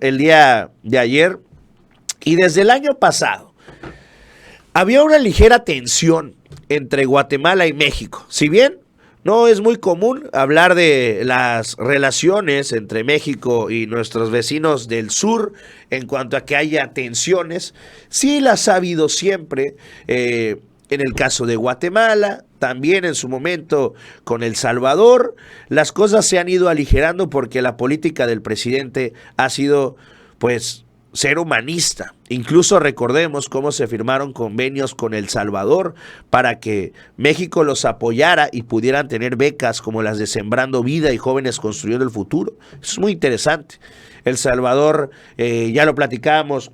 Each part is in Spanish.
el día de ayer y desde el año pasado había una ligera tensión entre Guatemala y México. Si bien no es muy común hablar de las relaciones entre México y nuestros vecinos del sur en cuanto a que haya tensiones, sí las ha habido siempre. En el caso de Guatemala, también en su momento con El Salvador, las cosas se han ido aligerando porque la política del presidente ha sido, pues, ser humanista. Incluso recordemos cómo se firmaron convenios con El Salvador para que México los apoyara y pudieran tener becas como las de Sembrando Vida y Jóvenes Construyendo el Futuro. Eso es muy interesante. El Salvador, ya lo platicábamos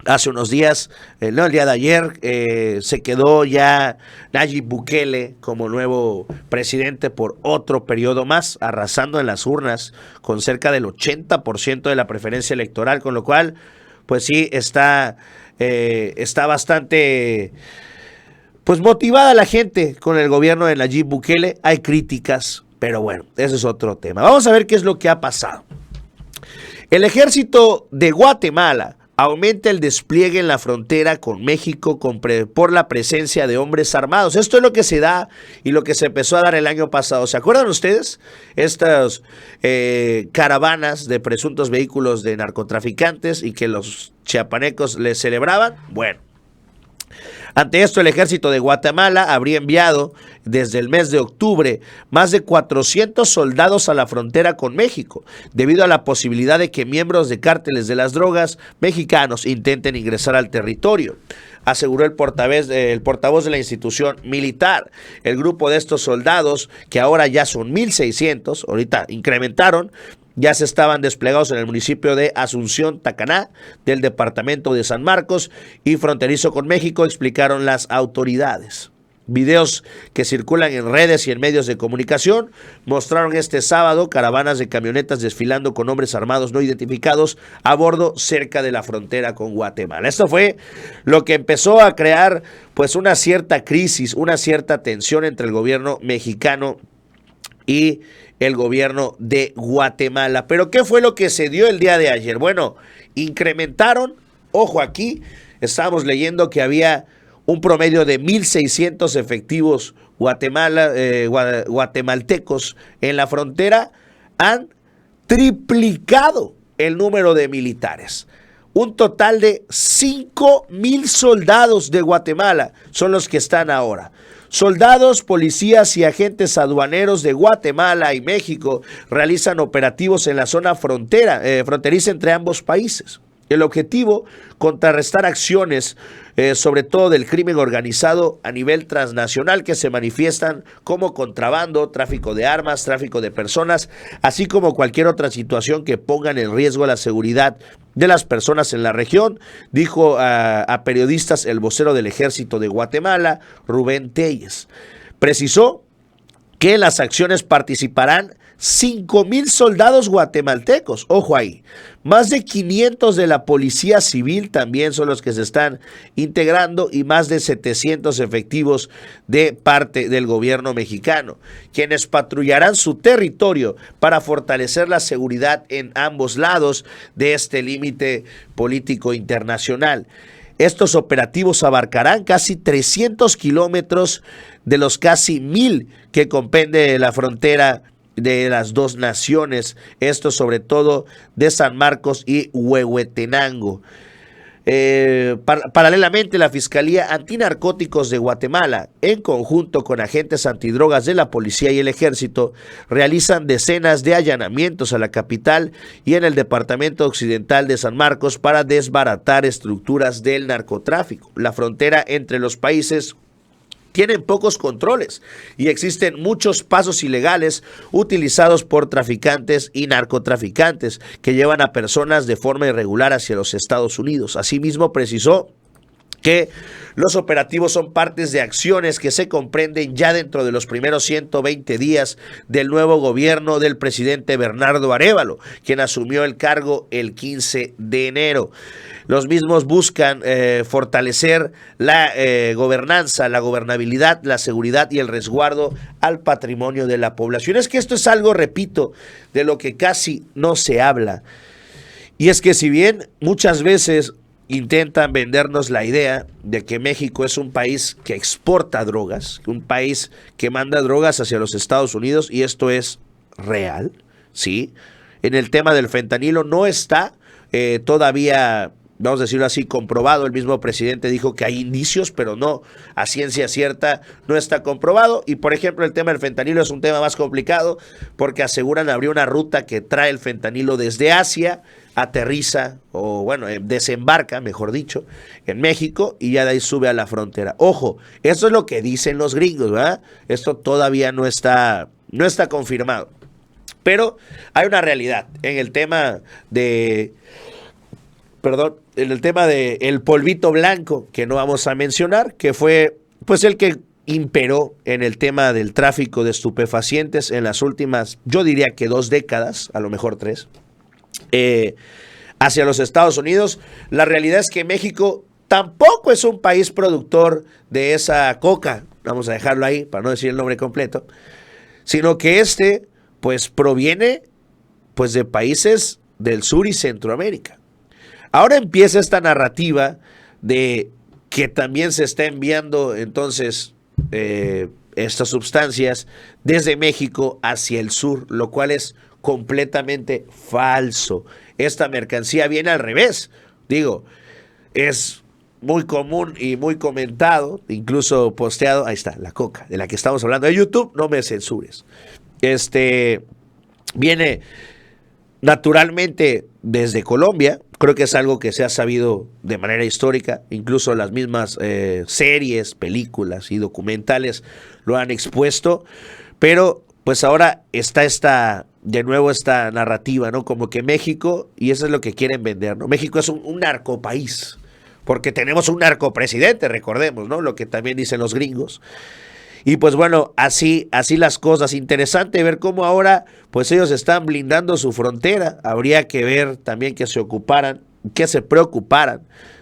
hace unos días, no, el día de ayer, se quedó ya Nayib Bukele como nuevo presidente por otro periodo más, arrasando en las urnas con cerca del 80% de la preferencia electoral, con lo cual, pues sí, está bastante, pues, motivada la gente con el gobierno de Nayib Bukele. Hay críticas, pero bueno, ese es otro tema. Vamos a ver qué es lo que ha pasado. El ejército de Guatemala aumenta el despliegue en la frontera con México por la presencia de hombres armados. Esto es lo que se da y lo que se empezó a dar el año pasado. ¿Se acuerdan ustedes? Estas caravanas de presuntos vehículos de narcotraficantes y que los chiapanecos les celebraban. Bueno, ante esto, el ejército de Guatemala habría enviado desde el mes de octubre más de 400 soldados a la frontera con México, debido a la posibilidad de que miembros de cárteles de las drogas mexicanos intenten ingresar al territorio, aseguró el portavoz de la institución militar. El grupo de estos soldados, que ahora ya son 1,600, ahorita incrementaron, ya se estaban desplegados en el municipio de Asunción, Tacaná, del departamento de San Marcos y fronterizo con México, explicaron las autoridades. Videos que circulan en redes y en medios de comunicación mostraron este sábado caravanas de camionetas desfilando con hombres armados no identificados a bordo cerca de la frontera con Guatemala. Esto fue lo que empezó a crear, pues, una cierta crisis, una cierta tensión entre el gobierno mexicano y el gobierno de Guatemala. Pero ¿qué fue lo que se dio el día de ayer? Bueno, incrementaron, ojo aquí, estábamos leyendo que había un promedio de 1,600 efectivos guatemaltecos en la frontera, han triplicado el número de militares. Un total de 5,000 soldados de Guatemala son los que están ahora. Soldados, policías y agentes aduaneros de Guatemala y México realizan operativos en la zona fronteriza entre ambos países. El objetivo, contrarrestar acciones, sobre todo del crimen organizado a nivel transnacional, que se manifiestan como contrabando, tráfico de armas, tráfico de personas, así como cualquier otra situación que ponga en riesgo la seguridad de las personas en la región, dijo a periodistas el vocero del Ejército de Guatemala, Rubén Telles. Precisó que en las acciones participarán 5,000 soldados guatemaltecos, ojo ahí, más de 500 de la policía civil también son los que se están integrando y más de 700 efectivos de parte del gobierno mexicano, quienes patrullarán su territorio para fortalecer la seguridad en ambos lados de este límite político internacional. Estos operativos abarcarán casi 300 kilómetros de los casi 1,000 que comprende la frontera de las dos naciones, esto sobre todo de San Marcos y Huehuetenango. Paralelamente, la Fiscalía Antinarcóticos de Guatemala, en conjunto con agentes antidrogas de la policía y el ejército, realizan decenas de allanamientos a la capital y en el departamento occidental de San Marcos para desbaratar estructuras del narcotráfico. La frontera entre los países tienen pocos controles y existen muchos pasos ilegales utilizados por traficantes y narcotraficantes que llevan a personas de forma irregular hacia los Estados Unidos. Asimismo, precisó que los operativos son partes de acciones que se comprenden ya dentro de los primeros 120 días del nuevo gobierno del presidente Bernardo Arévalo, quien asumió el cargo el 15 de enero. Los mismos buscan fortalecer la gobernanza, la gobernabilidad, la seguridad y el resguardo al patrimonio de la población. Es que esto es algo, repito, de lo que casi no se habla. Y es que si bien muchas veces intentan vendernos la idea de que México es un país que exporta drogas, un país que manda drogas hacia los Estados Unidos, y esto es real, ¿sí? En el tema del fentanilo no está todavía, vamos a decirlo así, comprobado. El mismo presidente dijo que hay indicios, pero no, a ciencia cierta no está comprobado. Y por ejemplo, el tema del fentanilo es un tema más complicado porque aseguran abrir una ruta que trae el fentanilo desde Asia, aterriza, o bueno, desembarca, mejor dicho, en México, y ya de ahí sube a la frontera. Ojo, esto es lo que dicen los gringos, ¿verdad? Esto todavía no está confirmado. Pero hay una realidad en el tema de, en el tema de el polvito blanco, que no vamos a mencionar, que fue pues el que imperó en el tema del tráfico de estupefacientes en las últimas, yo diría que 2 décadas, a lo mejor 3, hacia los Estados Unidos. La realidad es que México tampoco es un país productor de esa coca, vamos a dejarlo ahí para no decir el nombre completo, sino que pues proviene pues de países del sur y Centroamérica. Ahora empieza esta narrativa de que también se está enviando entonces estas sustancias desde México hacia el sur, lo cual es completamente falso. Esta mercancía viene al revés. Digo, es muy común y muy comentado, incluso posteado, ahí está, la coca, de la que estamos hablando de YouTube, no me censures. Viene naturalmente desde Colombia, creo que es algo que se ha sabido de manera histórica, incluso las mismas series, películas y documentales lo han expuesto, pero pues ahora está de nuevo esta narrativa, ¿no? Como que México, y eso es lo que quieren vender, ¿no? México es un narcopaís, porque tenemos un narcopresidente, recordemos, ¿no? Lo que también dicen los gringos. Y pues bueno, así las cosas. Interesante ver cómo ahora pues ellos están blindando su frontera. Habría que ver también que se preocuparan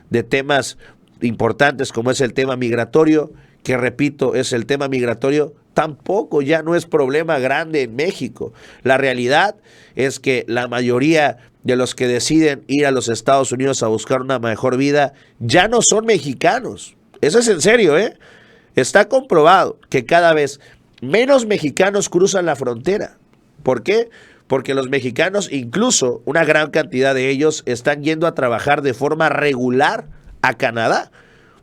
de temas importantes como es el tema migratorio, que repito, es el tema migratorio, tampoco ya no es problema grande en México. La realidad es que la mayoría de los que deciden ir a los Estados Unidos a buscar una mejor vida ya no son mexicanos. Eso es en serio, ¿eh? Está comprobado que cada vez menos mexicanos cruzan la frontera. ¿Por qué? Porque los mexicanos, incluso una gran cantidad de ellos, están yendo a trabajar de forma regular a Canadá.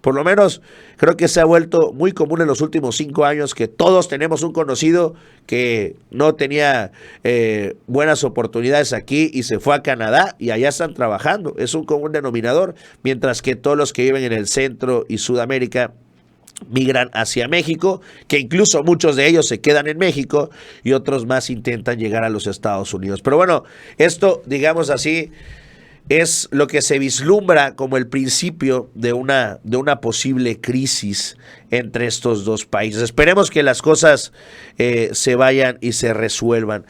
Por lo menos creo que se ha vuelto muy común en los últimos 5 años que todos tenemos un conocido que no tenía buenas oportunidades aquí y se fue a Canadá y allá están trabajando. Es un común denominador, mientras que todos los que viven en el centro y Sudamérica migran hacia México, que incluso muchos de ellos se quedan en México y otros más intentan llegar a los Estados Unidos. Pero bueno, esto, digamos así, es lo que se vislumbra como el principio de una posible crisis entre estos dos países. Esperemos que las cosas se vayan y se resuelvan.